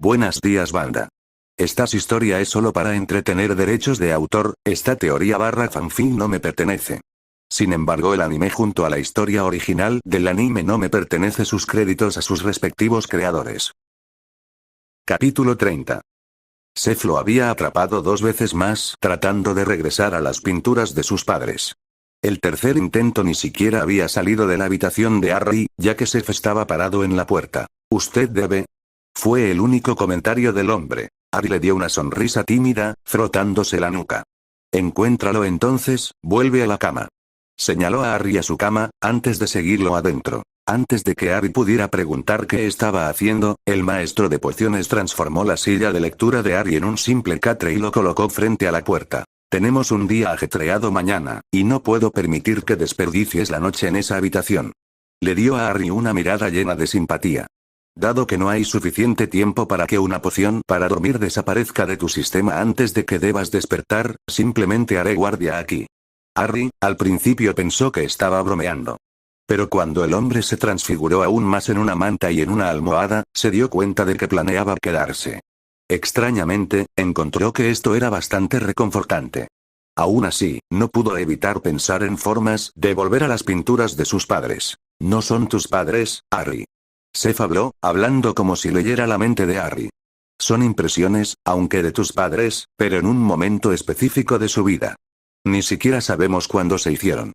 Buenos días, banda. Esta historia es solo para entretener derechos de autor, esta teoría barra fanfic no me pertenece. Sin embargo, el anime junto a la historia original del anime no me pertenece, sus créditos a sus respectivos creadores. Capítulo 30. Seth lo había atrapado 2 veces más, tratando de regresar a las pinturas de sus padres. El tercer intento ni siquiera había salido de la habitación de Harry, ya que Seth estaba parado en la puerta. «Usted debe...». Fue el único comentario del hombre. Harry le dio una sonrisa tímida, frotándose la nuca. «Encuéntralo entonces, vuelve a la cama». Señaló a Harry a su cama, antes de seguirlo adentro. Antes de que Harry pudiera preguntar qué estaba haciendo, el maestro de pociones transformó la silla de lectura de Harry en un simple catre y lo colocó frente a la puerta. «Tenemos un día ajetreado mañana, y no puedo permitir que desperdicies la noche en esa habitación». Le dio a Harry una mirada llena de simpatía. «Dado que no hay suficiente tiempo para que una poción para dormir desaparezca de tu sistema antes de que debas despertar, simplemente haré guardia aquí». Harry, al principio pensó que estaba bromeando. Pero cuando el hombre se transfiguró aún más en una manta y en una almohada, se dio cuenta de que planeaba quedarse. Extrañamente, encontró que esto era bastante reconfortante. Aún así, no pudo evitar pensar en formas de volver a las pinturas de sus padres. «No son tus padres, Harry». Seth habló, hablando como si leyera la mente de Harry. «Son impresiones, aunque de tus padres, pero en un momento específico de su vida. Ni siquiera sabemos cuándo se hicieron.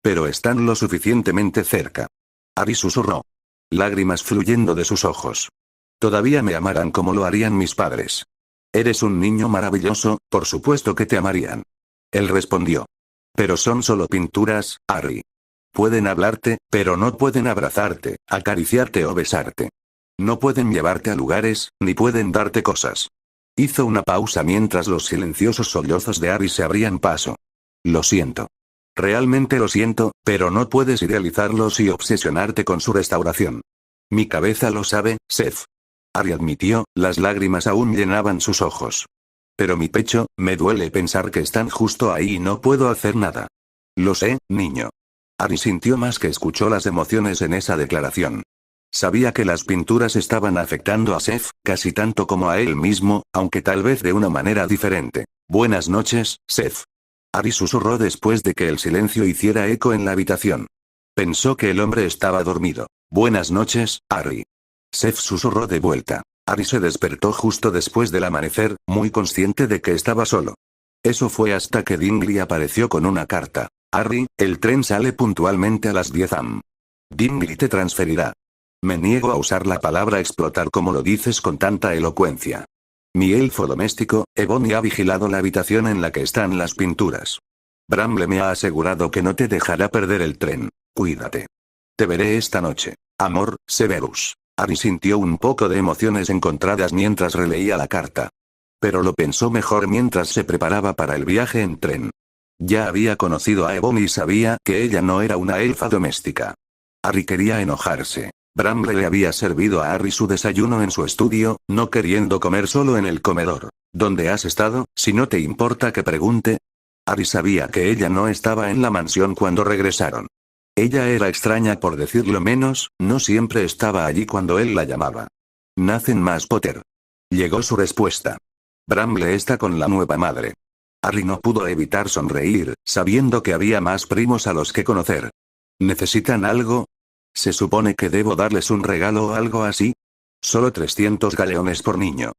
Pero están lo suficientemente cerca». Harry susurró. Lágrimas fluyendo de sus ojos. «Todavía me amarán como lo harían mis padres». «Eres un niño maravilloso, por supuesto que te amarían». Él respondió. «Pero son solo pinturas, Harry. Pueden hablarte, pero no pueden abrazarte, acariciarte o besarte. No pueden llevarte a lugares, ni pueden darte cosas». Hizo una pausa mientras los silenciosos sollozos de Harry se abrían paso. «Lo siento. Realmente lo siento, pero no puedes idealizarlos y obsesionarte con su restauración. Mi cabeza lo sabe, Seth». Harry admitió, las lágrimas aún llenaban sus ojos. «Pero mi pecho, me duele pensar que están justo ahí y no puedo hacer nada». «Lo sé, niño». Harry sintió más que escuchó las emociones en esa declaración. Sabía que las pinturas estaban afectando a Seth, casi tanto como a él mismo, aunque tal vez de una manera diferente. «Buenas noches, Seth». Harry susurró después de que el silencio hiciera eco en la habitación. Pensó que el hombre estaba dormido. «Buenas noches, Harry». Seth susurró de vuelta. Harry se despertó justo después del amanecer, muy consciente de que estaba solo. Eso fue hasta que Dingley apareció con una carta. «Harry, el tren sale puntualmente a las 10 am. Dingley te transferirá». Me niego a usar la palabra explotar como lo dices con tanta elocuencia. Mi elfo doméstico, Ebony, ha vigilado la habitación en la que están las pinturas. Bramble me ha asegurado que no te dejará perder el tren. Cuídate. Te veré esta noche. Amor, Severus. Harry sintió un poco de emociones encontradas mientras releía la carta. Pero lo pensó mejor mientras se preparaba para el viaje en tren. Ya había conocido a Ebony y sabía que ella no era una elfa doméstica. Harry quería enojarse. Bramble le había servido a Harry su desayuno en su estudio, no queriendo comer solo en el comedor. «¿Dónde has estado, si no te importa que pregunte?» Harry sabía que ella no estaba en la mansión cuando regresaron. Ella era extraña por decirlo menos, no siempre estaba allí cuando él la llamaba. «Nacen más Potter». Llegó su respuesta. «Bramble está con la nueva madre». Harry no pudo evitar sonreír, sabiendo que había más primos a los que conocer. «¿Necesitan algo? ¿Se supone que debo darles un regalo o algo así?» «Solo 300 galeones por niño».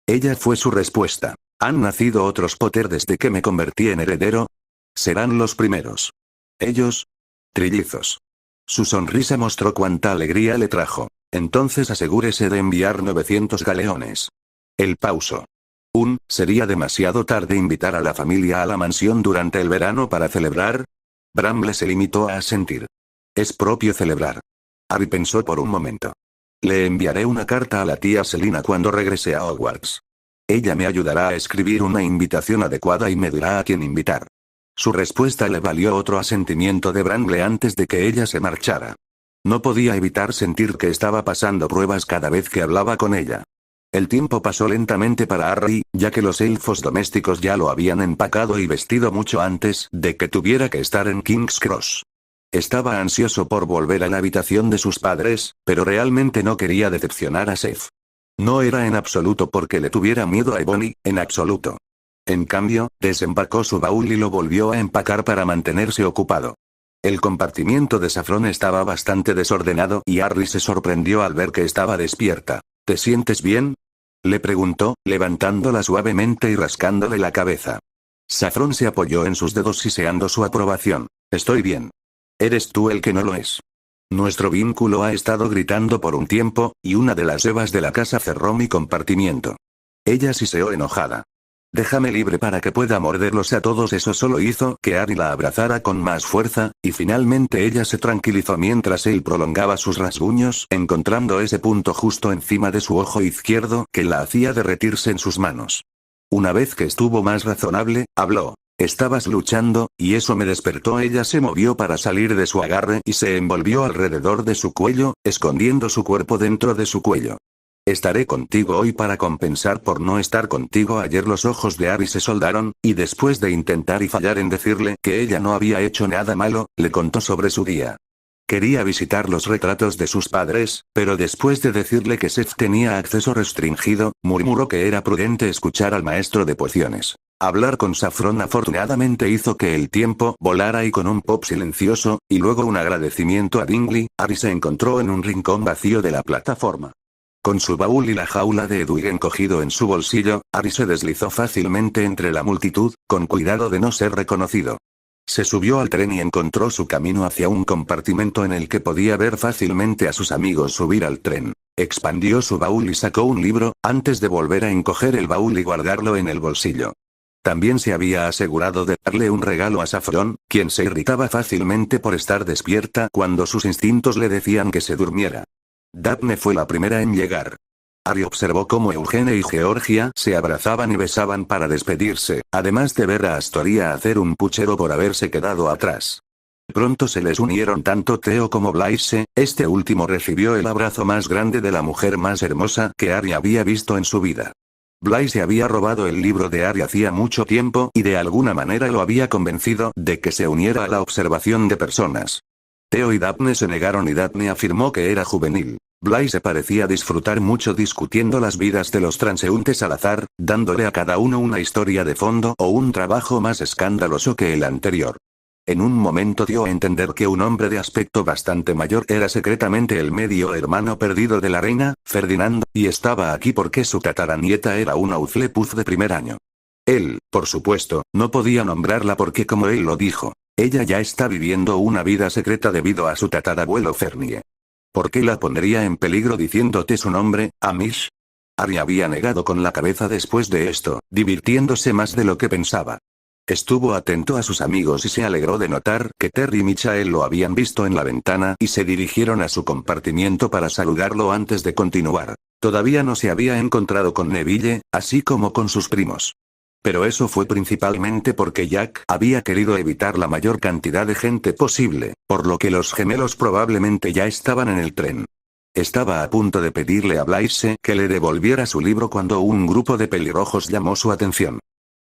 Ella fue su respuesta. «¿Han nacido otros Potter desde que me convertí en heredero?» «Serán los primeros». «¿Ellos?» «Trillizos». Su sonrisa mostró cuánta alegría le trajo. «Entonces asegúrese de enviar 900 galeones». Él pausó. ¿Sería demasiado tarde invitar a la familia a la mansión durante el verano para celebrar?» Bramble se limitó a asentir. «Es propio celebrar». Harry pensó por un momento. «Le enviaré una carta a la tía Selina cuando regrese a Hogwarts. Ella me ayudará a escribir una invitación adecuada y me dirá a quién invitar». Su respuesta le valió otro asentimiento de Bramble antes de que ella se marchara. No podía evitar sentir que estaba pasando pruebas cada vez que hablaba con ella. El tiempo pasó lentamente para Harry, ya que los elfos domésticos ya lo habían empacado y vestido mucho antes de que tuviera que estar en King's Cross. Estaba ansioso por volver a la habitación de sus padres, pero realmente no quería decepcionar a Seth. No era en absoluto porque le tuviera miedo a Ebony, en absoluto. En cambio, desempacó su baúl y lo volvió a empacar para mantenerse ocupado. El compartimiento de Saffron estaba bastante desordenado y Harry se sorprendió al ver que estaba despierta. ¿Te sientes bien?, le preguntó, levantándola suavemente y rascándole la cabeza. Saffron se apoyó en sus dedos siseando su aprobación. Estoy bien. Eres tú el que no lo es. Nuestro vínculo ha estado gritando por un tiempo, y una de las evas de la casa cerró mi compartimiento. Ella siseó enojada. Déjame libre para que pueda morderlos a todos. Eso solo hizo que Harry la abrazara con más fuerza, y finalmente ella se tranquilizó mientras él prolongaba sus rasguños, encontrando ese punto justo encima de su ojo izquierdo que la hacía derretirse en sus manos. Una vez que estuvo más razonable, habló. Estabas luchando, y eso me despertó. Ella se movió para salir de su agarre y se envolvió alrededor de su cuello, escondiendo su cuerpo dentro de su cuello. Estaré contigo hoy para compensar por no estar contigo ayer. Los ojos de Harry se soldaron, y después de intentar y fallar en decirle que ella no había hecho nada malo, le contó sobre su día. Quería visitar los retratos de sus padres, pero después de decirle que Seth tenía acceso restringido, murmuró que era prudente escuchar al maestro de pociones. Hablar con Saffron afortunadamente hizo que el tiempo volara y con un pop silencioso, y luego un agradecimiento a Bingley, Harry se encontró en un rincón vacío de la plataforma. Con su baúl y la jaula de Edwig encogido en su bolsillo, Harry se deslizó fácilmente entre la multitud, con cuidado de no ser reconocido. Se subió al tren y encontró su camino hacia un compartimento en el que podía ver fácilmente a sus amigos subir al tren. Expandió su baúl y sacó un libro, antes de volver a encoger el baúl y guardarlo en el bolsillo. También se había asegurado de darle un regalo a Saffron, quien se irritaba fácilmente por estar despierta cuando sus instintos le decían que se durmiera. Daphne fue la primera en llegar. Harry observó cómo Eugene y Georgia se abrazaban y besaban para despedirse, además de ver a Astoria hacer un puchero por haberse quedado atrás. Pronto se les unieron tanto Theo como Blaise. Este último recibió el abrazo más grande de la mujer más hermosa que Harry había visto en su vida. Blaise había robado el libro de Harry hacía mucho tiempo y de alguna manera lo había convencido de que se uniera a la observación de personas. Theo y Daphne se negaron y Daphne afirmó que era juvenil. Blaise parecía disfrutar mucho discutiendo las vidas de los transeúntes al azar, dándole a cada uno una historia de fondo o un trabajo más escandaloso que el anterior. En un momento dio a entender que un hombre de aspecto bastante mayor era secretamente el medio hermano perdido de la reina, Ferdinando, y estaba aquí porque su tataranieta era una Hufflepuff de primer año. Él, por supuesto, no podía nombrarla porque como él lo dijo, ella ya está viviendo una vida secreta debido a su tatarabuelo Fernie. ¿Por qué la pondría en peligro diciéndote su nombre, Amish? Harry había negado con la cabeza después de esto, divirtiéndose más de lo que pensaba. Estuvo atento a sus amigos y se alegró de notar que Terry y Michael lo habían visto en la ventana y se dirigieron a su compartimiento para saludarlo antes de continuar. Todavía no se había encontrado con Neville, así como con sus primos. Pero eso fue principalmente porque Jack había querido evitar la mayor cantidad de gente posible, por lo que los gemelos probablemente ya estaban en el tren. Estaba a punto de pedirle a Blaise que le devolviera su libro cuando un grupo de pelirrojos llamó su atención.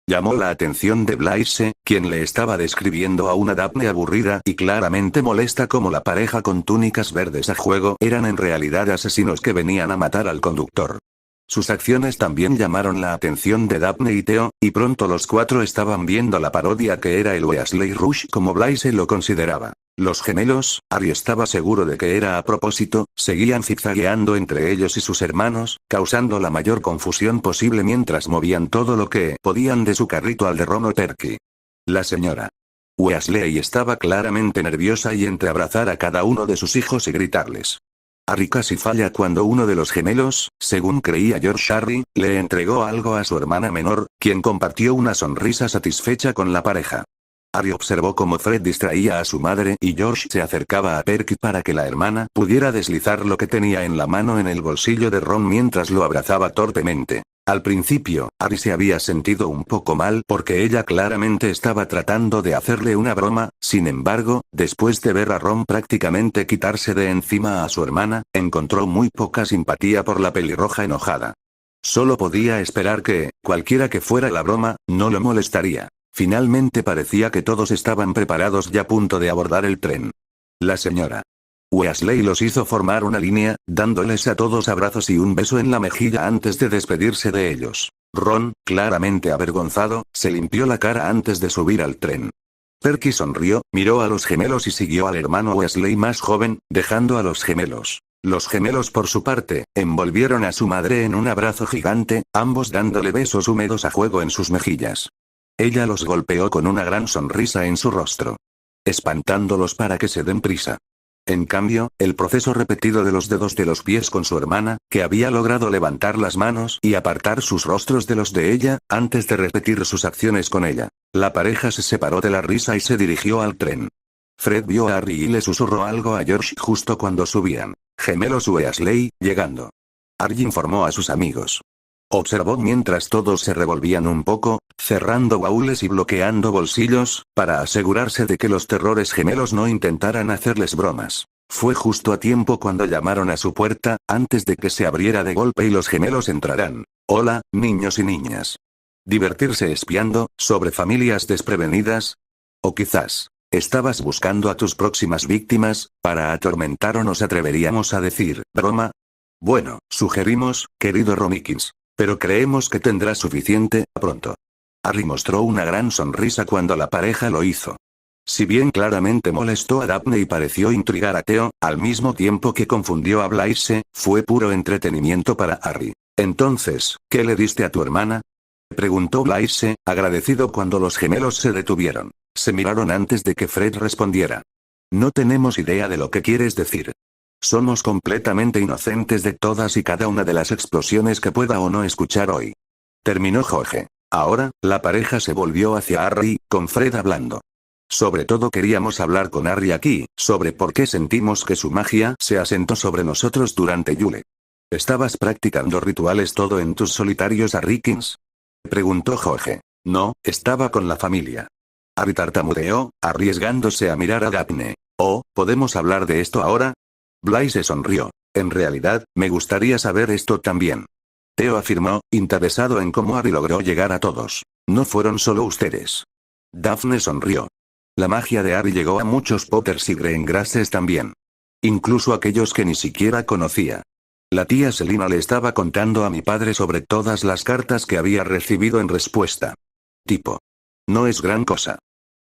Llamó la atención de Blaise, quien le estaba describiendo a una Daphne aburrida y claramente molesta como la pareja con túnicas verdes a juego eran en realidad asesinos que venían a matar al conductor. Sus acciones también llamaron la atención de Daphne y Theo, y pronto los cuatro estaban viendo la parodia que era el Weasley Rush como Blaise lo consideraba. Los gemelos, Harry estaba seguro de que era a propósito, seguían zigzagueando entre ellos y sus hermanos, causando la mayor confusión posible mientras movían todo lo que podían de su carrito al de Ron o Perky. La señora Weasley estaba claramente nerviosa y entre abrazar a cada uno de sus hijos y gritarles. Harry casi falla cuando uno de los gemelos, según creía George Harry, le entregó algo a su hermana menor, quien compartió una sonrisa satisfecha con la pareja. Harry observó cómo Fred distraía a su madre y George se acercaba a Perky para que la hermana pudiera deslizar lo que tenía en la mano en el bolsillo de Ron mientras lo abrazaba torpemente. Al principio, Harry se había sentido un poco mal porque ella claramente estaba tratando de hacerle una broma, sin embargo, después de ver a Ron prácticamente quitarse de encima a su hermana, encontró muy poca simpatía por la pelirroja enojada. Solo podía esperar que, cualquiera que fuera la broma, no lo molestaría. Finalmente parecía que todos estaban preparados y a punto de abordar el tren. La señora Weasley los hizo formar una línea, dándoles a todos abrazos y un beso en la mejilla antes de despedirse de ellos. Ron, claramente avergonzado, se limpió la cara antes de subir al tren. Perky sonrió, miró a los gemelos y siguió al hermano Weasley más joven, dejando a los gemelos. Los gemelos por su parte, envolvieron a su madre en un abrazo gigante, ambos dándole besos húmedos a fuego en sus mejillas. Ella los golpeó con una gran sonrisa en su rostro, espantándolos para que se den prisa. En cambio, el proceso repetido de los dedos de los pies con su hermana, que había logrado levantar las manos y apartar sus rostros de los de ella, antes de repetir sus acciones con ella. La pareja se separó de la risa y se dirigió al tren. Fred vio a Harry y le susurró algo a George justo cuando subían. Gemelos Weasley, llegando. Harry informó a sus amigos. Observó mientras todos se revolvían un poco, cerrando baúles y bloqueando bolsillos, para asegurarse de que los terrores gemelos no intentaran hacerles bromas. Fue justo a tiempo cuando llamaron a su puerta, antes de que se abriera de golpe y los gemelos entraran. Hola, niños y niñas. ¿Divertirse espiando, sobre familias desprevenidas? ¿O quizás, estabas buscando a tus próximas víctimas, para atormentar o nos atreveríamos a decir, broma? Bueno, sugerimos, querido Romikins. Pero creemos que tendrás suficiente, pronto. Harry mostró una gran sonrisa cuando la pareja lo hizo. Si bien claramente molestó a Daphne y pareció intrigar a Theo, al mismo tiempo que confundió a Blaise, fue puro entretenimiento para Harry. Entonces, ¿qué le diste a tu hermana? Preguntó Blaise, agradecido cuando los gemelos se detuvieron. Se miraron antes de que Fred respondiera. No tenemos idea de lo que quieres decir. Somos completamente inocentes de todas y cada una de las explosiones que pueda o no escuchar hoy. Terminó Jorge. Ahora, la pareja se volvió hacia Harry, con Fred hablando. Sobre todo queríamos hablar con Harry aquí, sobre por qué sentimos que su magia se asentó sobre nosotros durante Yule. ¿Estabas practicando rituales todo en tus solitarios Harrykins? Preguntó Jorge. No, estaba con la familia. Harry tartamudeó, arriesgándose a mirar a Daphne. Oh, ¿podemos hablar de esto ahora? Blaise sonrió. En realidad, me gustaría saber esto también. Theo afirmó, interesado en cómo Harry logró llegar a todos. No fueron solo ustedes. Daphne sonrió. La magia de Harry llegó a muchos Potters y Greengrasses también. Incluso aquellos que ni siquiera conocía. La tía Selina le estaba contando a mi padre sobre todas las cartas que había recibido en respuesta. Tipo. No es gran cosa.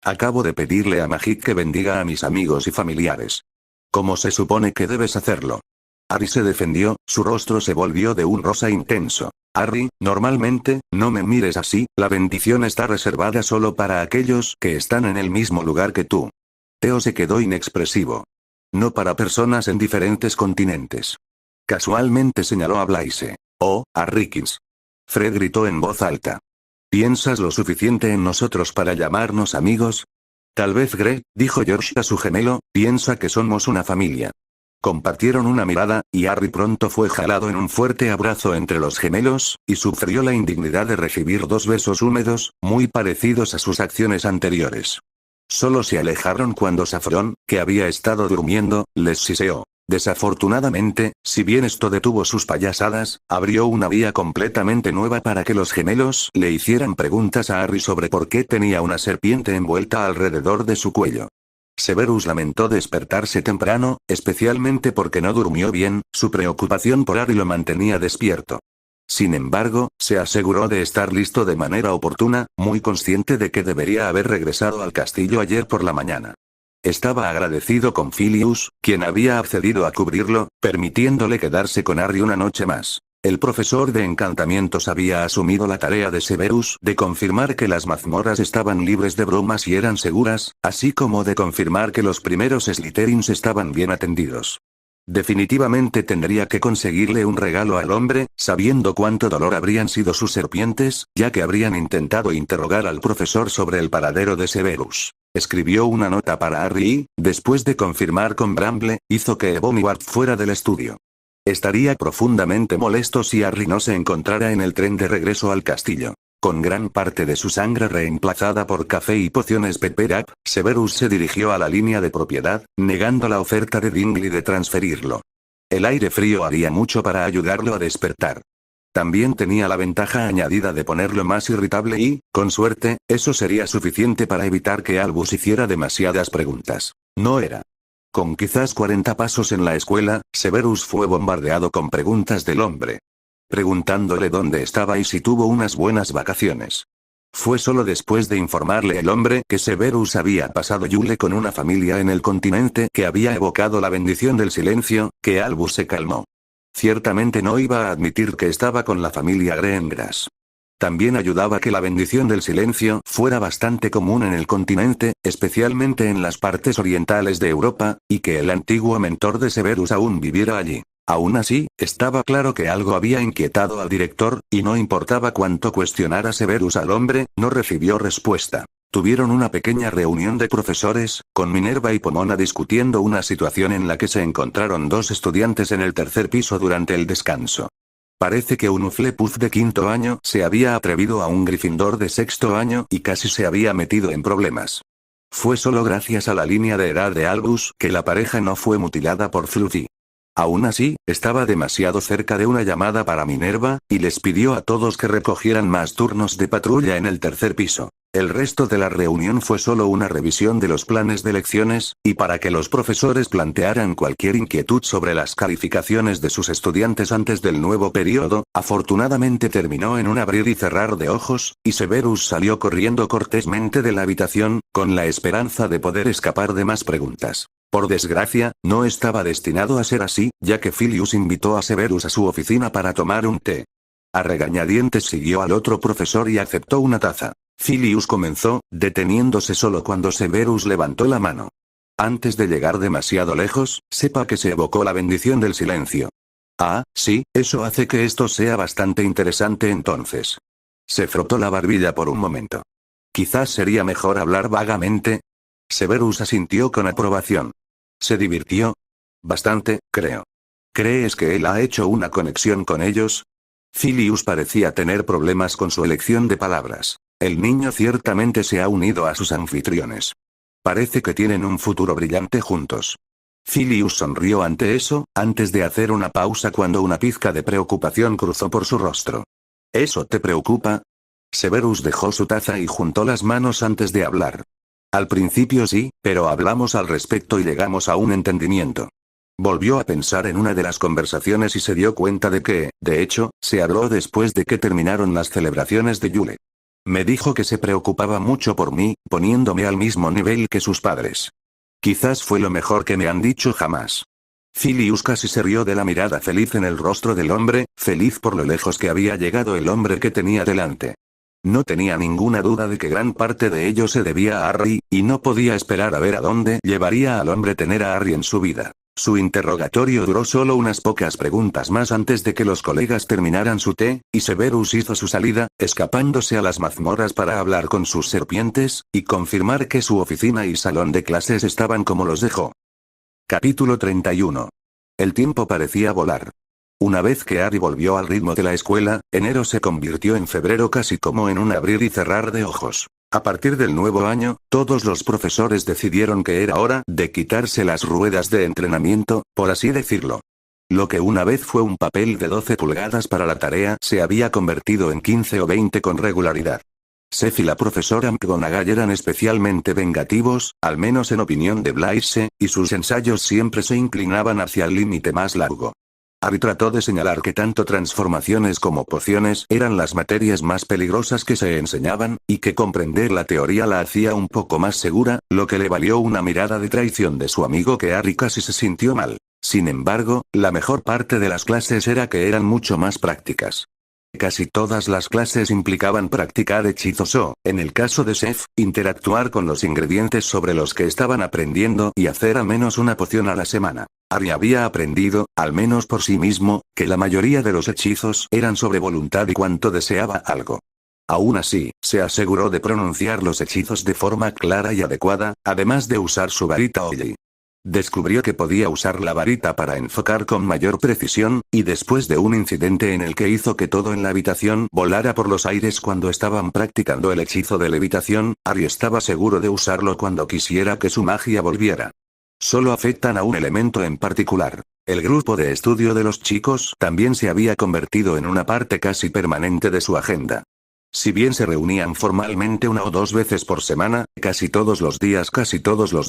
Acabo de pedirle a Magic que bendiga a mis amigos y familiares. ¿Cómo se supone que debes hacerlo? Harry se defendió, su rostro se volvió de un rosa intenso. Harry, normalmente, no me mires así, la bendición está reservada solo para aquellos que están en el mismo lugar que tú. Theo se quedó inexpresivo. No para personas en diferentes continentes. Casualmente señaló a Blaise. Oh, Harrykins. Fred gritó en voz alta. ¿Piensas lo suficiente en nosotros para llamarnos amigos? Tal vez Greg, dijo George a su gemelo, piensa que somos una familia. Compartieron una mirada, y Harry pronto fue jalado en un fuerte abrazo entre los gemelos, y sufrió la indignidad de recibir 2 besos húmedos, muy parecidos a sus acciones anteriores. Solo se alejaron cuando Saffron, que había estado durmiendo, les siseó. Desafortunadamente, si bien esto detuvo sus payasadas, abrió una vía completamente nueva para que los gemelos le hicieran preguntas a Harry sobre por qué tenía una serpiente envuelta alrededor de su cuello. Severus lamentó despertarse temprano, especialmente porque no durmió bien, su preocupación por Harry lo mantenía despierto. Sin embargo, se aseguró de estar listo de manera oportuna, muy consciente de que debería haber regresado al castillo ayer por la mañana. Estaba agradecido con Filius, quien había accedido a cubrirlo, permitiéndole quedarse con Harry una noche más. El profesor de encantamientos había asumido la tarea de Severus de confirmar que las mazmorras estaban libres de bromas y eran seguras, así como de confirmar que los primeros Slytherins estaban bien atendidos. Definitivamente tendría que conseguirle un regalo al hombre, sabiendo cuánto dolor habrían sido sus serpientes, ya que habrían intentado interrogar al profesor sobre el paradero de Severus. Escribió una nota para Harry y, después de confirmar con Bramble, hizo que Ebony fuera del estudio. Estaría profundamente molesto si Harry no se encontrara en el tren de regreso al castillo. Con gran parte de su sangre reemplazada por café y pociones Pepper Up, Severus se dirigió a la línea de propiedad, negando la oferta de Bingley de transferirlo. El aire frío haría mucho para ayudarlo a despertar. También tenía la ventaja añadida de ponerlo más irritable y, con suerte, eso sería suficiente para evitar que Albus hiciera demasiadas preguntas. No era Con quizás 40 pasos en la escuela, Severus fue bombardeado con preguntas del hombre. Preguntándole dónde estaba y si tuvo unas buenas vacaciones. Fue solo después de informarle el hombre que Severus había pasado Yule con una familia en el continente que había evocado la bendición del silencio, que Albus se calmó. Ciertamente no iba a admitir que estaba con la familia Greengrass. También ayudaba que la bendición del silencio fuera bastante común en el continente, especialmente en las partes orientales de Europa, y que el antiguo mentor de Severus aún viviera allí. Aún así, estaba claro que algo había inquietado al director, y no importaba cuánto cuestionara Severus al hombre, no recibió respuesta. Tuvieron una pequeña reunión de profesores, con Minerva y Pomona discutiendo una situación en la que se encontraron dos estudiantes en el tercer piso durante el descanso. Parece que un Hufflepuff de quinto año se había atrevido a un Gryffindor de sexto año y casi se había metido en problemas. Fue solo gracias a la línea de edad de Albus que la pareja no fue mutilada por Fluffy. Aún así, estaba demasiado cerca de una llamada para Minerva, y les pidió a todos que recogieran más turnos de patrulla en el tercer piso. El resto de la reunión fue solo una revisión de los planes de lecciones, y para que los profesores plantearan cualquier inquietud sobre las calificaciones de sus estudiantes antes del nuevo periodo, afortunadamente terminó en un abrir y cerrar de ojos, y Severus salió corriendo cortésmente de la habitación, con la esperanza de poder escapar de más preguntas. Por desgracia, no estaba destinado a ser así, ya que Filius invitó a Severus a su oficina para tomar un té. A regañadientes siguió al otro profesor y aceptó una taza. Filius comenzó, deteniéndose solo cuando Severus levantó la mano. Antes de llegar demasiado lejos, sepa que se evocó la bendición del silencio. Ah, sí, eso hace que esto sea bastante interesante entonces. Se frotó la barbilla por un momento. Quizás sería mejor hablar vagamente. Severus asintió con aprobación. ¿Se divirtió? Bastante, creo. ¿Crees que él ha hecho una conexión con ellos? Filius parecía tener problemas con su elección de palabras. El niño ciertamente se ha unido a sus anfitriones. Parece que tienen un futuro brillante juntos. Filius sonrió ante eso, antes de hacer una pausa cuando una pizca de preocupación cruzó por su rostro. ¿Eso te preocupa? Severus dejó su taza y juntó las manos antes de hablar. Al principio sí, pero hablamos al respecto y llegamos a un entendimiento. Volvió a pensar en una de las conversaciones y se dio cuenta de que, de hecho, se habló después de que terminaron las celebraciones de Yule. Me dijo que se preocupaba mucho por mí, poniéndome al mismo nivel que sus padres. Quizás fue lo mejor que me han dicho jamás. Filius casi se rió de la mirada feliz en el rostro del hombre, feliz por lo lejos que había llegado el hombre que tenía delante. No tenía ninguna duda de que gran parte de ello se debía a Harry, y no podía esperar a ver a dónde llevaría al hombre tener a Harry en su vida. Su interrogatorio duró solo unas pocas preguntas más antes de que los colegas terminaran su té, y Severus hizo su salida, escapándose a las mazmorras para hablar con sus serpientes, y confirmar que su oficina y salón de clases estaban como los dejó. Capítulo 31. El tiempo parecía volar. Una vez que Harry volvió al ritmo de la escuela, enero se convirtió en febrero casi como en un abrir y cerrar de ojos. A partir del nuevo año, todos los profesores decidieron que era hora de quitarse las ruedas de entrenamiento, por así decirlo. Lo que una vez fue un papel de 12 pulgadas para la tarea se había convertido en 15 o 20 con regularidad. Seth y la profesora McGonagall eran especialmente vengativos, al menos en opinión de Blaise, y sus ensayos siempre se inclinaban hacia el límite más largo. Harry trató de señalar que tanto transformaciones como pociones eran las materias más peligrosas que se enseñaban, y que comprender la teoría la hacía un poco más segura, lo que le valió una mirada de traición de su amigo que Harry casi se sintió mal. Sin embargo, la mejor parte de las clases era que eran mucho más prácticas. Casi todas las clases implicaban practicar hechizos o, en el caso de Seth, interactuar con los ingredientes sobre los que estaban aprendiendo y hacer al menos una poción a la semana. Harry había aprendido, al menos por sí mismo, que la mayoría de los hechizos eran sobre voluntad y cuanto deseaba algo. Aún así, se aseguró de pronunciar los hechizos de forma clara y adecuada, además de usar su varita Oji. Descubrió que podía usar la varita para enfocar con mayor precisión, y después de un incidente en el que hizo que todo en la habitación volara por los aires cuando estaban practicando el hechizo de levitación, Harry estaba seguro de usarlo cuando quisiera que su magia volviera. Solo afectan a un elemento en particular. El grupo de estudio de los chicos también se había convertido en una parte casi permanente de su agenda. Si bien se reunían formalmente una o dos veces por semana, casi todos los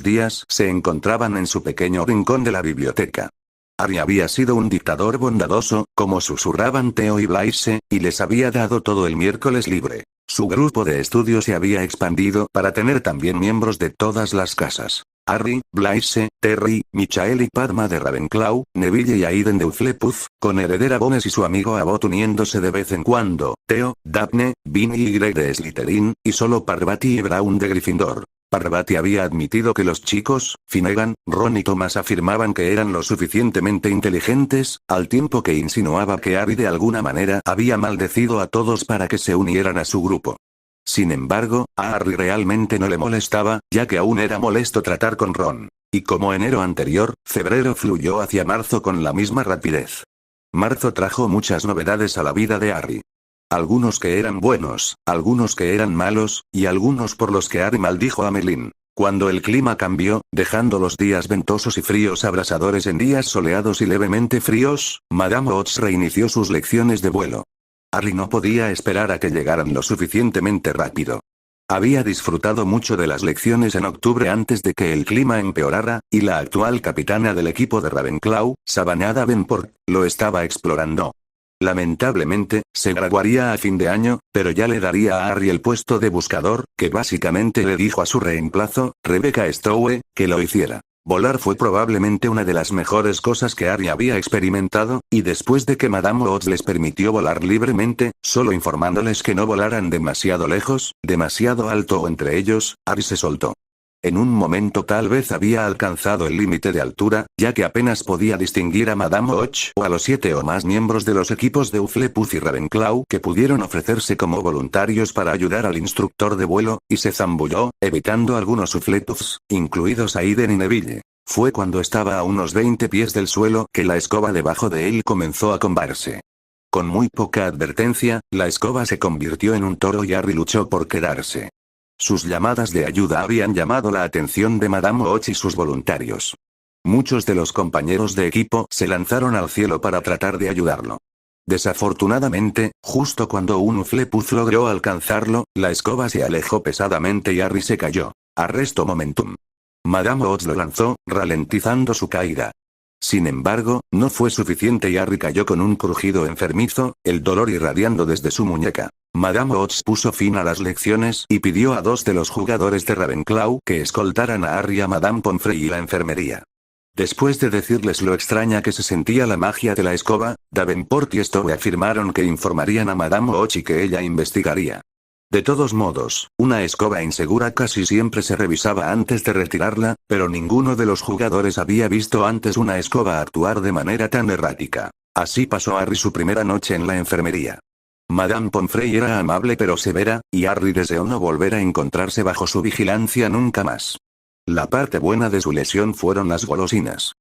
días se encontraban en su pequeño rincón de la biblioteca. Harry había sido un dictador bondadoso, como susurraban Theo y Blaise, y les había dado todo el miércoles libre. Su grupo de estudio se había expandido para tener también miembros de todas las casas. Harry, Blaise, Terry, Michael y Padma de Ravenclaw, Neville y Aiden de Hufflepuff, con heredera Bones y su amigo Abbott uniéndose de vez en cuando, Theo, Daphne, Ginny y Greg de Slytherin, y solo Parvati y Brown de Gryffindor. Parvati había admitido que los chicos, Finnegan, Ron y Thomas afirmaban que eran lo suficientemente inteligentes, al tiempo que insinuaba que Harry de alguna manera había maldecido a todos para que se unieran a su grupo. Sin embargo, a Harry realmente no le molestaba, ya que aún era molesto tratar con Ron. Y como enero anterior, febrero fluyó hacia marzo con la misma rapidez. Marzo trajo muchas novedades a la vida de Harry. Algunos que eran buenos, algunos que eran malos, y algunos por los que Harry maldijo a Merlin. Cuando el clima cambió, dejando los días ventosos y fríos abrasadores en días soleados y levemente fríos, Madame Ots reinició sus lecciones de vuelo. Harry no podía esperar a que llegaran lo suficientemente rápido. Había disfrutado mucho de las lecciones en octubre antes de que el clima empeorara, y la actual capitana del equipo de Ravenclaw, Savannah Davenport, lo estaba explorando. Lamentablemente, se graduaría a fin de año, pero ya le daría a Harry el puesto de buscador, que básicamente le dijo a su reemplazo, Rebecca Stowe, que lo hiciera. Volar fue probablemente una de las mejores cosas que Harry había experimentado, y después de que Madame Ots les permitió volar libremente, solo informándoles que no volaran demasiado lejos, demasiado alto o entre ellos, Harry se soltó. En un momento tal vez había alcanzado el límite de altura, ya que apenas podía distinguir a Madame Och o a los 7 o más miembros de los equipos de Hufflepuff y Ravenclaw que pudieron ofrecerse como voluntarios para ayudar al instructor de vuelo, y se zambulló, evitando algunos Hufflepuffs, incluidos Aiden y Neville. Fue cuando estaba a unos 20 pies del suelo que la escoba debajo de él comenzó a combarse. Con muy poca advertencia, la escoba se convirtió en un toro y Harry luchó por quedarse. Sus llamadas de ayuda habían llamado la atención de Madame Och y sus voluntarios. Muchos de los compañeros de equipo se lanzaron al cielo para tratar de ayudarlo. Desafortunadamente, justo cuando un Hufflepuff logró alcanzarlo, la escoba se alejó pesadamente y Harry se cayó. Arresto momentum. Madame Och lo lanzó, ralentizando su caída. Sin embargo, no fue suficiente y Harry cayó con un crujido enfermizo, el dolor irradiando desde su muñeca. Madame Ots puso fin a las lecciones y pidió a 2 de los jugadores de Ravenclaw que escoltaran a Harry a Madame Pomfrey y la enfermería. Después de decirles lo extraña que se sentía la magia de la escoba, Davenport y Stowe afirmaron que informarían a Madame Och y que ella investigaría. De todos modos, una escoba insegura casi siempre se revisaba antes de retirarla, pero ninguno de los jugadores había visto antes una escoba actuar de manera tan errática. Así pasó Harry su primera noche en la enfermería. Madame Pomfrey era amable pero severa, y Harry deseó no volver a encontrarse bajo su vigilancia nunca más. La parte buena de su lesión fueron las golosinas.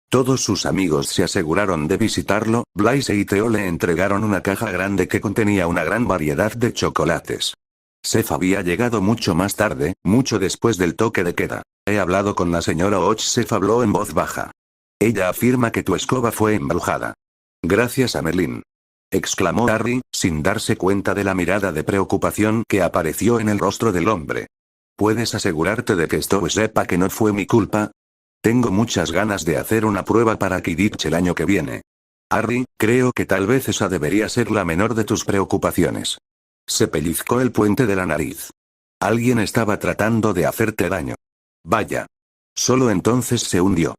Todos sus amigos se aseguraron de visitarlo, Blaise y Theo le entregaron una caja grande que contenía una gran variedad de chocolates. Seth había llegado mucho más tarde, mucho después del toque de queda. He hablado con la señora Och, Seth habló en voz baja. Ella afirma que tu escoba fue embrujada. Gracias a Merlin. Exclamó Harry, sin darse cuenta de la mirada de preocupación que apareció en el rostro del hombre. ¿Puedes asegurarte de que Stowe sepa que no fue mi culpa? Tengo muchas ganas de hacer una prueba para Quidditch el año que viene. Harry, creo que tal vez esa debería ser la menor de tus preocupaciones. Se pellizcó el puente de la nariz. Alguien estaba tratando de hacerte daño. Vaya. Solo entonces se hundió.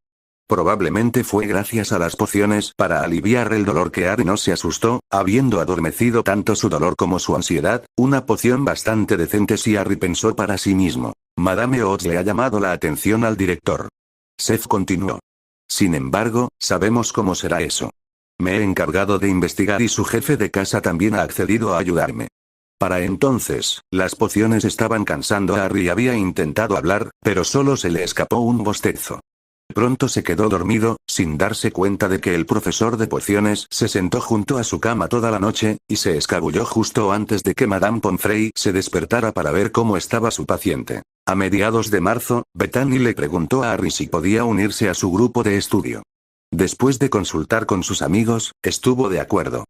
Probablemente fue gracias a las pociones para aliviar el dolor que Harry no se asustó, habiendo adormecido tanto su dolor como su ansiedad, una poción bastante decente si Harry pensó para sí mismo. Madame Ots le ha llamado la atención al director. Seth continuó. Sin embargo, sabemos cómo será eso. Me he encargado de investigar y su jefe de casa también ha accedido a ayudarme. Para entonces, las pociones estaban cansando a Harry y había intentado hablar, pero solo se le escapó un bostezo. Pronto se quedó dormido, sin darse cuenta de que el profesor de pociones se sentó junto a su cama toda la noche, y se escabulló justo antes de que Madame Pomfrey se despertara para ver cómo estaba su paciente. A mediados de marzo, Bethany le preguntó a Harry si podía unirse a su grupo de estudio. Después de consultar con sus amigos, estuvo de acuerdo.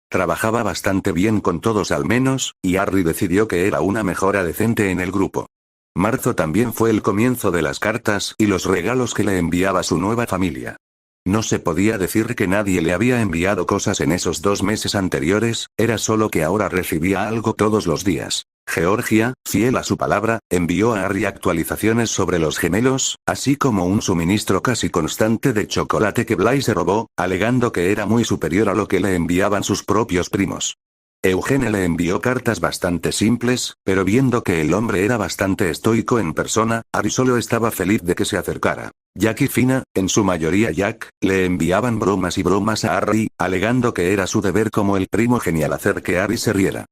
Trabajaba bastante bien con todos al menos, y Harry decidió que era una mejora decente en el grupo. Marzo también fue el comienzo de las cartas y los regalos que le enviaba su nueva familia. No se podía decir que nadie le había enviado cosas en esos 2 meses anteriores, era solo que ahora recibía algo todos los días. Georgia, fiel a su palabra, envió a Harry actualizaciones sobre los gemelos, así como un suministro casi constante de chocolate que Blaise robó, alegando que era muy superior a lo que le enviaban sus propios primos. Eugene le envió cartas bastante simples, pero viendo que el hombre era bastante estoico en persona, Harry solo estaba feliz de que se acercara. Jack y Fina, en su mayoría Jack, le enviaban bromas y bromas a Harry, alegando que era su deber como el primo genial hacer que Harry se riera.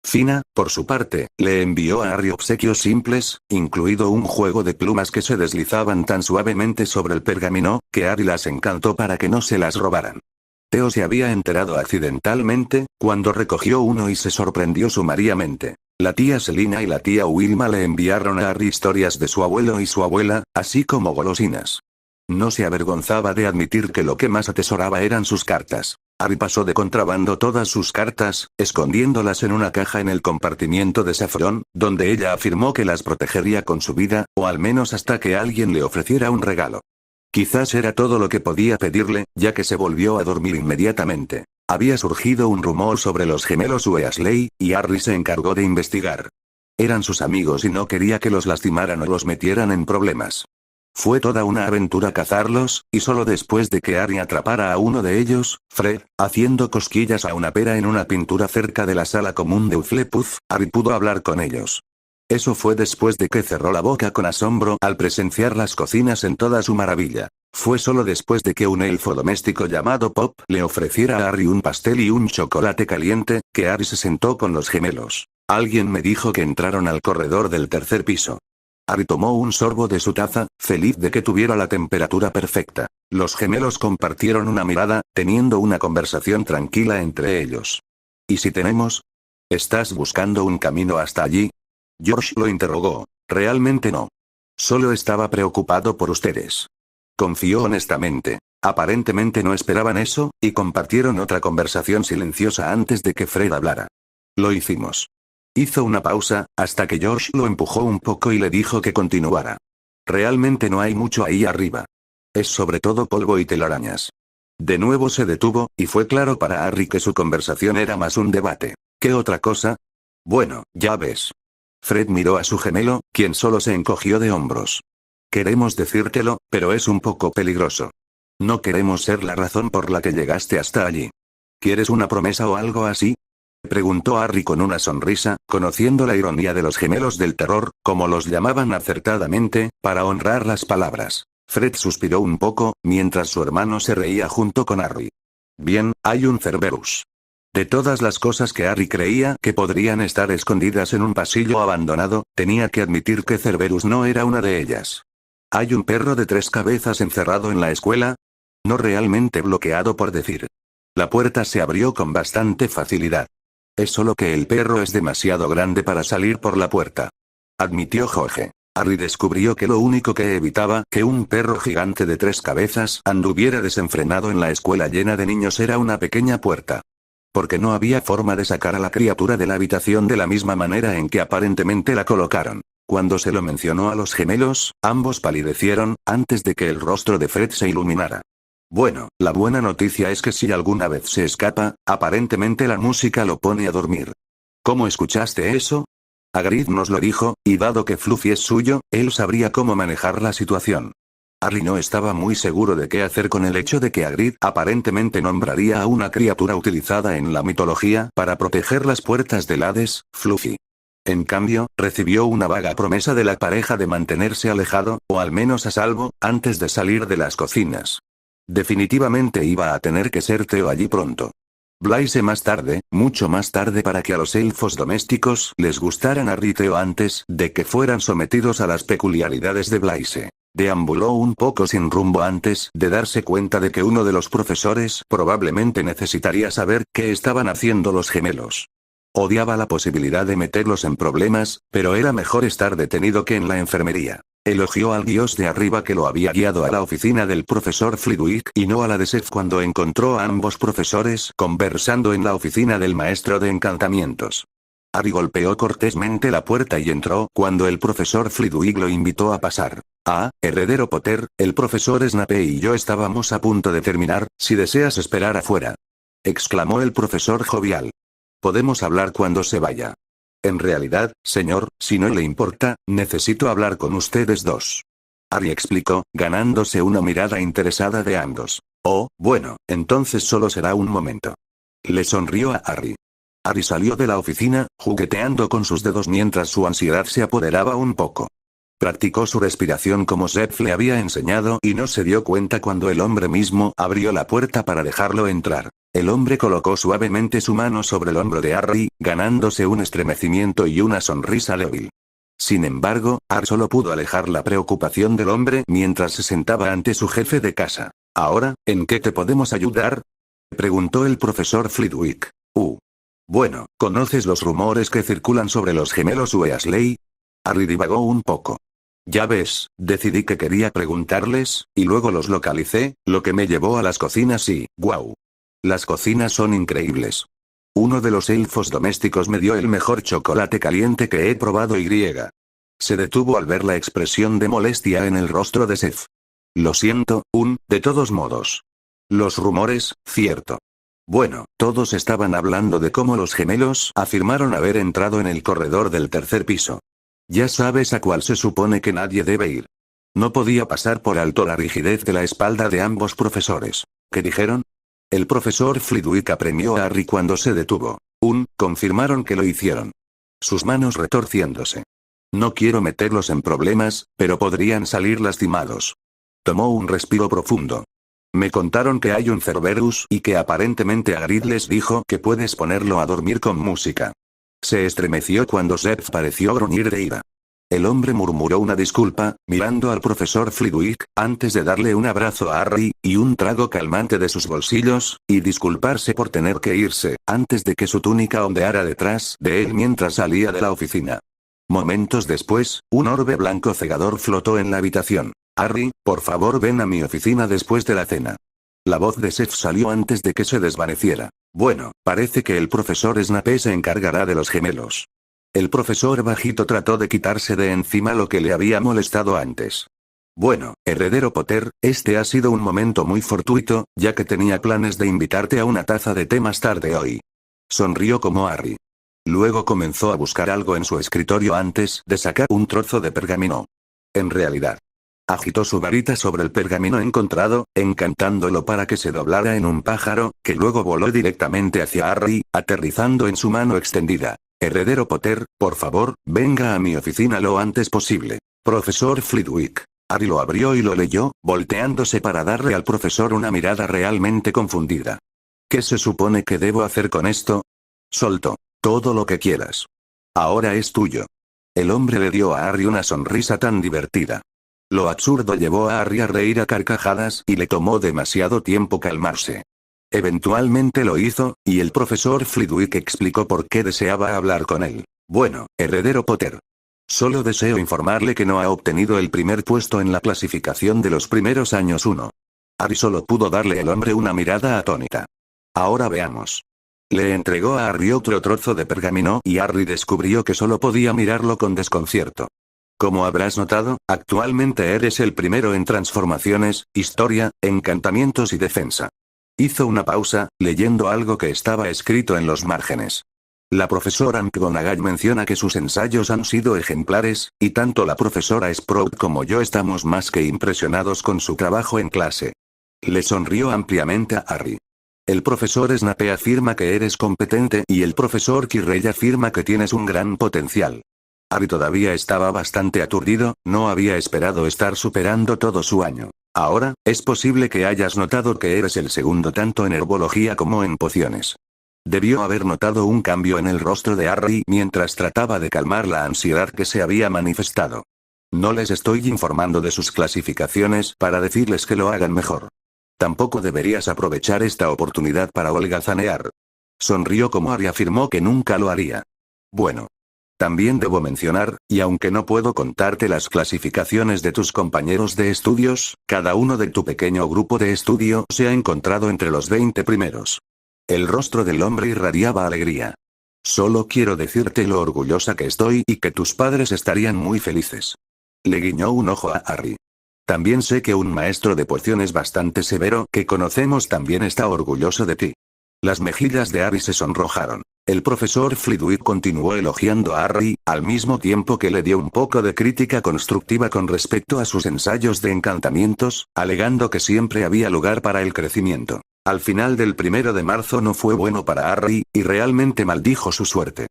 Fina, por su parte, le envió a Harry obsequios simples, incluido un juego de plumas que se deslizaban tan suavemente sobre el pergamino, que Harry las encantó para que no se las robaran. Theo se había enterado accidentalmente, cuando recogió uno y se sorprendió sumariamente. La tía Selina y la tía Wilma le enviaron a Harry historias de su abuelo y su abuela, así como golosinas. No se avergonzaba de admitir que lo que más atesoraba eran sus cartas. Harry pasó de contrabando todas sus cartas, escondiéndolas en una caja en el compartimiento de Saffron, donde ella afirmó que las protegería con su vida, o al menos hasta que alguien le ofreciera un regalo. Quizás era todo lo que podía pedirle, ya que se volvió a dormir inmediatamente. Había surgido un rumor sobre los gemelos Weasley, y Harry se encargó de investigar. Eran sus amigos y no quería que los lastimaran o los metieran en problemas. Fue toda una aventura cazarlos, y solo después de que Harry atrapara a uno de ellos, Fred, haciendo cosquillas a una pera en una pintura cerca de la sala común de Hufflepuff, Harry pudo hablar con ellos. Eso fue después de que cerró la boca con asombro al presenciar las cocinas en toda su maravilla. Fue solo después de que un elfo doméstico llamado Pop le ofreciera a Harry un pastel y un chocolate caliente, que Harry se sentó con los gemelos. Alguien me dijo que entraron al corredor del tercer piso. Harry tomó un sorbo de su taza, feliz de que tuviera la temperatura perfecta. Los gemelos compartieron una mirada, teniendo una conversación tranquila entre ellos. ¿Y si tenemos? ¿Estás buscando un camino hasta allí? George lo interrogó. Realmente no. Solo estaba preocupado por ustedes. Confió honestamente. Aparentemente no esperaban eso, y compartieron otra conversación silenciosa antes de que Fred hablara. Lo hicimos. Hizo una pausa, hasta que George lo empujó un poco y le dijo que continuara. Realmente no hay mucho ahí arriba. Es sobre todo polvo y telarañas. De nuevo se detuvo, y fue claro para Harry que su conversación era más un debate. ¿Qué otra cosa? Bueno, ya ves. Fred miró a su gemelo, quien solo se encogió de hombros. Queremos decírtelo, pero es un poco peligroso. No queremos ser la razón por la que llegaste hasta allí. ¿Quieres una promesa o algo así? Preguntó Harry con una sonrisa, conociendo la ironía de los gemelos del terror, como los llamaban acertadamente, para honrar las palabras. Fred suspiró un poco, mientras su hermano se reía junto con Harry. Bien, hay un Cerberus. De todas las cosas que Harry creía que podrían estar escondidas en un pasillo abandonado, tenía que admitir que Cerberus no era una de ellas. ¿Hay un perro de 3 cabezas encerrado en la escuela? No realmente bloqueado por decir. La puerta se abrió con bastante facilidad. Es solo que el perro es demasiado grande para salir por la puerta. Admitió Jorge. Harry descubrió que lo único que evitaba que un perro gigante de 3 cabezas anduviera desenfrenado en la escuela llena de niños era una pequeña puerta. Porque no había forma de sacar a la criatura de la habitación de la misma manera en que aparentemente la colocaron. Cuando se lo mencionó a los gemelos, ambos palidecieron, antes de que el rostro de Fred se iluminara. Bueno, la buena noticia es que si alguna vez se escapa, aparentemente la música lo pone a dormir. ¿Cómo escuchaste eso? Hagrid nos lo dijo, y dado que Fluffy es suyo, él sabría cómo manejar la situación. Harry no estaba muy seguro de qué hacer con el hecho de que Hagrid aparentemente nombraría a una criatura utilizada en la mitología para proteger las puertas del Hades, Fluffy. En cambio, recibió una vaga promesa de la pareja de mantenerse alejado, o al menos a salvo, antes de salir de las cocinas. Definitivamente iba a tener que ser Theo allí pronto. Blaise más tarde, mucho más tarde para que a los elfos domésticos les gustaran Harry y Theo antes de que fueran sometidos a las peculiaridades de Blaise. Deambuló un poco sin rumbo antes de darse cuenta de que uno de los profesores probablemente necesitaría saber qué estaban haciendo los gemelos. Odiaba la posibilidad de meterlos en problemas, pero era mejor estar detenido que en la enfermería. Elogió al dios de arriba que lo había guiado a la oficina del profesor Flitwick y no a la de Seth cuando encontró a ambos profesores conversando en la oficina del maestro de encantamientos. Harry golpeó cortésmente la puerta y entró cuando el profesor Flitwick lo invitó a pasar. Heredero Potter, el profesor Snape y yo estábamos a punto de terminar, si deseas esperar afuera. Exclamó el profesor jovial. Podemos hablar cuando se vaya. En realidad, señor, si no le importa, necesito hablar con ustedes dos. Harry explicó, ganándose una mirada interesada de ambos. Oh, bueno, entonces solo será un momento. Le sonrió a Harry. Harry salió de la oficina, jugueteando con sus dedos mientras su ansiedad se apoderaba un poco. Practicó su respiración como Zeph le había enseñado y no se dio cuenta cuando el hombre mismo abrió la puerta para dejarlo entrar. El hombre colocó suavemente su mano sobre el hombro de Harry, ganándose un estremecimiento y una sonrisa débil. Sin embargo, Harry solo pudo alejar la preocupación del hombre mientras se sentaba ante su jefe de casa. ¿Ahora, en qué te podemos ayudar?, preguntó el profesor Flitwick. Bueno, ¿conoces los rumores que circulan sobre los gemelos Weasley? Harry divagó un poco. Ya ves, decidí que quería preguntarles, y luego los localicé, lo que me llevó a las cocinas y, ¡guau! Las cocinas son increíbles. Uno de los elfos domésticos me dio el mejor chocolate caliente que he probado y. Se detuvo al ver la expresión de molestia en el rostro de Seth. Lo siento, de todos modos. Los rumores, cierto. Bueno, todos estaban hablando de cómo los gemelos afirmaron haber entrado en el corredor del tercer piso. Ya sabes a cuál se supone que nadie debe ir. No podía pasar por alto la rigidez de la espalda de ambos profesores. ¿Qué dijeron? El profesor Flitwick apremió a Harry cuando se detuvo. Confirmaron que lo hicieron. Sus manos retorciéndose. No quiero meterlos en problemas, pero podrían salir lastimados. Tomó un respiro profundo. Me contaron que hay un Cerberus y que aparentemente Hagrid les dijo que puedes ponerlo a dormir con música. Se estremeció cuando Zeph pareció gruñir de ira. El hombre murmuró una disculpa, mirando al profesor Flitwick, antes de darle un abrazo a Harry, y un trago calmante de sus bolsillos, y disculparse por tener que irse, antes de que su túnica ondeara detrás de él mientras salía de la oficina. Momentos después, un orbe blanco cegador flotó en la habitación. Harry, por favor ven a mi oficina después de la cena. La voz de Seth salió antes de que se desvaneciera. Bueno, parece que el profesor Snape se encargará de los gemelos. El profesor bajito trató de quitarse de encima lo que le había molestado antes. Bueno, heredero Potter, este ha sido un momento muy fortuito, ya que tenía planes de invitarte a una taza de té más tarde hoy. Sonrió como Harry. Luego comenzó a buscar algo en su escritorio antes de sacar un trozo de pergamino. En realidad, agitó su varita sobre el pergamino encontrado, encantándolo para que se doblara en un pájaro, que luego voló directamente hacia Harry, aterrizando en su mano extendida. Heredero Potter, por favor, venga a mi oficina lo antes posible. Profesor Flitwick. Harry lo abrió y lo leyó, volteándose para darle al profesor una mirada realmente confundida. ¿Qué se supone que debo hacer con esto? Soltó. Todo lo que quieras. Ahora es tuyo. El hombre le dio a Harry una sonrisa tan divertida. Lo absurdo llevó a Harry a reír a carcajadas y le tomó demasiado tiempo calmarse. Eventualmente lo hizo, y el profesor Flitwick explicó por qué deseaba hablar con él. Bueno, heredero Potter. Solo deseo informarle que no ha obtenido el primer puesto en la clasificación de los primeros años 1. Harry solo pudo darle al hombre una mirada atónita. Ahora veamos. Le entregó a Harry otro trozo de pergamino y Harry descubrió que solo podía mirarlo con desconcierto. Como habrás notado, actualmente eres el primero en transformaciones, historia, encantamientos y defensa. Hizo una pausa, leyendo algo que estaba escrito en los márgenes. La profesora McGonagall menciona que sus ensayos han sido ejemplares, y tanto la profesora Sprout como yo estamos más que impresionados con su trabajo en clase. Le sonrió ampliamente a Harry. El profesor Snape afirma que eres competente y el profesor Quirrell afirma que tienes un gran potencial. Harry todavía estaba bastante aturdido, no había esperado estar superando todo su año. Ahora, es posible que hayas notado que eres el segundo tanto en herbología como en pociones. Debió haber notado un cambio en el rostro de Harry mientras trataba de calmar la ansiedad que se había manifestado. No les estoy informando de sus clasificaciones para decirles que lo hagan mejor. Tampoco deberías aprovechar esta oportunidad para holgazanear. Sonrió como Harry afirmó que nunca lo haría. Bueno. También debo mencionar, y aunque no puedo contarte las clasificaciones de tus compañeros de estudios, cada uno de tu pequeño grupo de estudio se ha encontrado entre los 20 primeros. El rostro del hombre irradiaba alegría. Solo quiero decirte lo orgullosa que estoy y que tus padres estarían muy felices. Le guiñó un ojo a Harry. También sé que un maestro de pociones bastante severo que conocemos también está orgulloso de ti. Las mejillas de Harry se sonrojaron. El profesor Flitwick continuó elogiando a Harry, al mismo tiempo que le dio un poco de crítica constructiva con respecto a sus ensayos de encantamientos, alegando que siempre había lugar para el crecimiento. Al final del 1 de marzo no fue bueno para Harry, y realmente maldijo su suerte.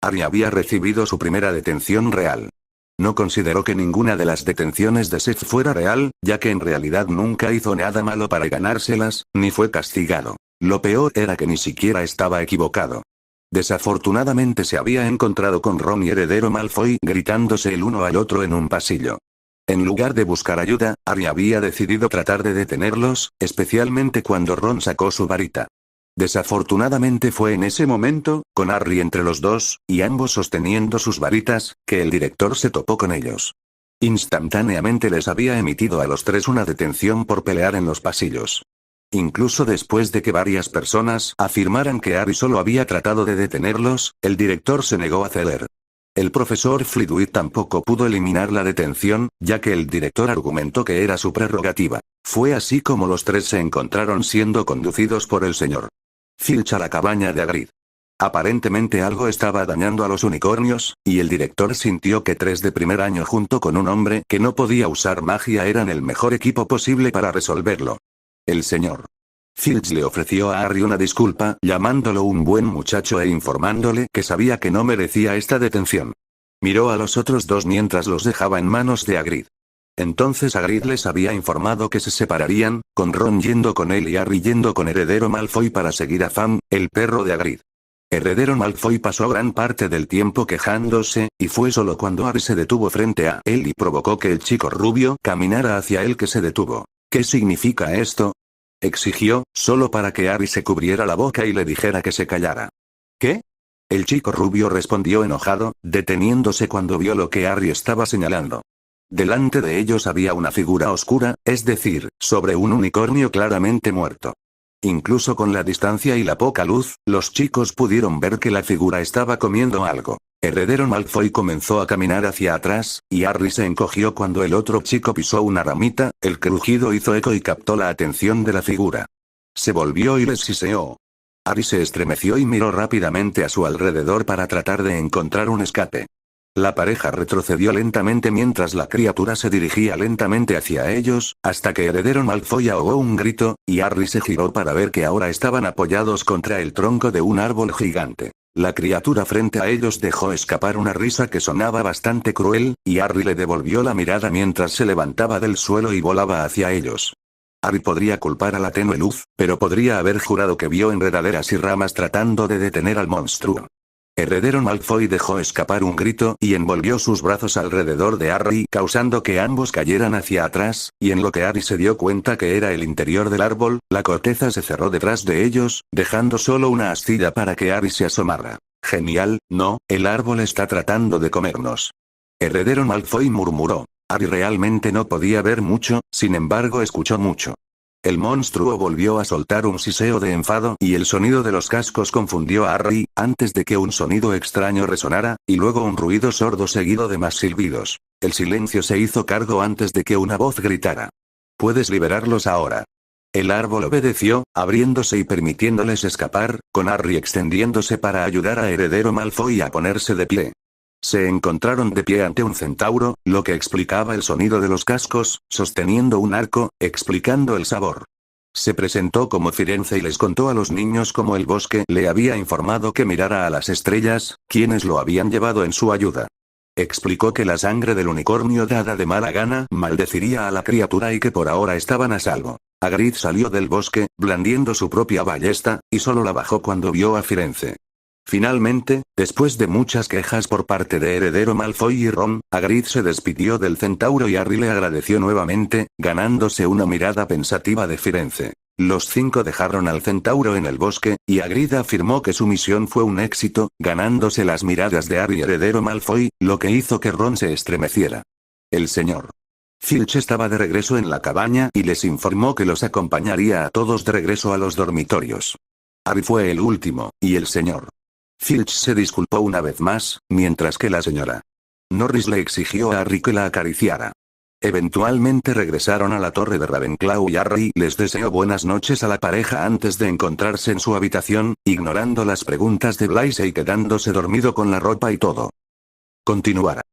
Harry había recibido su primera detención real. No consideró que ninguna de las detenciones de Seth fuera real, ya que en realidad nunca hizo nada malo para ganárselas, ni fue castigado. Lo peor era que ni siquiera estaba equivocado. Desafortunadamente se había encontrado con Ron y Heredero Malfoy gritándose el uno al otro en un pasillo. En lugar de buscar ayuda, Harry había decidido tratar de detenerlos, especialmente cuando Ron sacó su varita. Desafortunadamente fue en ese momento, con Harry entre los dos, y ambos sosteniendo sus varitas, que el director se topó con ellos. Instantáneamente les había emitido a los tres una detención por pelear en los pasillos. Incluso después de que varias personas afirmaran que Harry solo había tratado de detenerlos, el director se negó a ceder. El profesor Flitwick tampoco pudo eliminar la detención, ya que el director argumentó que era su prerrogativa. Fue así como los tres se encontraron siendo conducidos por el señor Filch a la cabaña de Hagrid. Aparentemente algo estaba dañando a los unicornios, y el director sintió que 3 de primer año junto con un hombre que no podía usar magia eran el mejor equipo posible para resolverlo. El señor Filch le ofreció a Harry una disculpa, llamándolo un buen muchacho e informándole que sabía que no merecía esta detención. Miró a los otros dos mientras los dejaba en manos de Hagrid. Entonces Hagrid les había informado que se separarían, con Ron yendo con él y Harry yendo con Heredero Malfoy para seguir a Fam, el perro de Hagrid. Heredero Malfoy pasó gran parte del tiempo quejándose, y fue solo cuando Harry se detuvo frente a él y provocó que el chico rubio caminara hacia él que se detuvo. ¿Qué significa esto?, exigió, solo para que Harry se cubriera la boca y le dijera que se callara. ¿Qué? El chico rubio respondió enojado, deteniéndose cuando vio lo que Harry estaba señalando. Delante de ellos había una figura oscura, es decir, sobre un unicornio claramente muerto. Incluso con la distancia y la poca luz, los chicos pudieron ver que la figura estaba comiendo algo. Heredero Malfoy comenzó a caminar hacia atrás, y Harry se encogió cuando el otro chico pisó una ramita, el crujido hizo eco y captó la atención de la figura. Se volvió y les siseó. Harry se estremeció y miró rápidamente a su alrededor para tratar de encontrar un escape. La pareja retrocedió lentamente mientras la criatura se dirigía lentamente hacia ellos, hasta que Heredero Malfoy ahogó un grito, y Harry se giró para ver que ahora estaban apoyados contra el tronco de un árbol gigante. La criatura frente a ellos dejó escapar una risa que sonaba bastante cruel, y Harry le devolvió la mirada mientras se levantaba del suelo y volaba hacia ellos. Harry podría culpar a la tenue luz, pero podría haber jurado que vio enredaderas y ramas tratando de detener al monstruo. Heredero Malfoy dejó escapar un grito y envolvió sus brazos alrededor de Harry, causando que ambos cayeran hacia atrás, y en lo que Harry se dio cuenta que era el interior del árbol, la corteza se cerró detrás de ellos, dejando solo una astilla para que Harry se asomara. Genial, no, el árbol está tratando de comernos. Heredero Malfoy murmuró. Harry realmente no podía ver mucho, sin embargo escuchó mucho. El monstruo volvió a soltar un siseo de enfado y el sonido de los cascos confundió a Harry, antes de que un sonido extraño resonara, y luego un ruido sordo seguido de más silbidos. El silencio se hizo cargo antes de que una voz gritara. «Puedes liberarlos ahora». El árbol obedeció, abriéndose y permitiéndoles escapar, con Harry extendiéndose para ayudar a Heredero Malfoy a ponerse de pie. Se encontraron de pie ante un centauro, lo que explicaba el sonido de los cascos, sosteniendo un arco, explicando el sabor. Se presentó como Firenze y les contó a los niños cómo el bosque le había informado que mirara a las estrellas, quienes lo habían llevado en su ayuda. Explicó que la sangre del unicornio dada de mala gana maldeciría a la criatura y que por ahora estaban a salvo. Hagrid salió del bosque, blandiendo su propia ballesta, y solo la bajó cuando vio a Firenze. Finalmente, después de muchas quejas por parte de Heredero Malfoy y Ron, Hagrid se despidió del centauro y Harry le agradeció nuevamente, ganándose una mirada pensativa de Firenze. Los 5 dejaron al centauro en el bosque, y Hagrid afirmó que su misión fue un éxito, ganándose las miradas de Harry y Heredero Malfoy, lo que hizo que Ron se estremeciera. El señor Filch estaba de regreso en la cabaña y les informó que los acompañaría a todos de regreso a los dormitorios. Harry fue el último, y el señor Filch se disculpó una vez más, mientras que la señora Norris le exigió a Harry que la acariciara. Eventualmente regresaron a la torre de Ravenclaw y Harry les deseó buenas noches a la pareja antes de encontrarse en su habitación, ignorando las preguntas de Blaise y quedándose dormido con la ropa y todo. Continuará.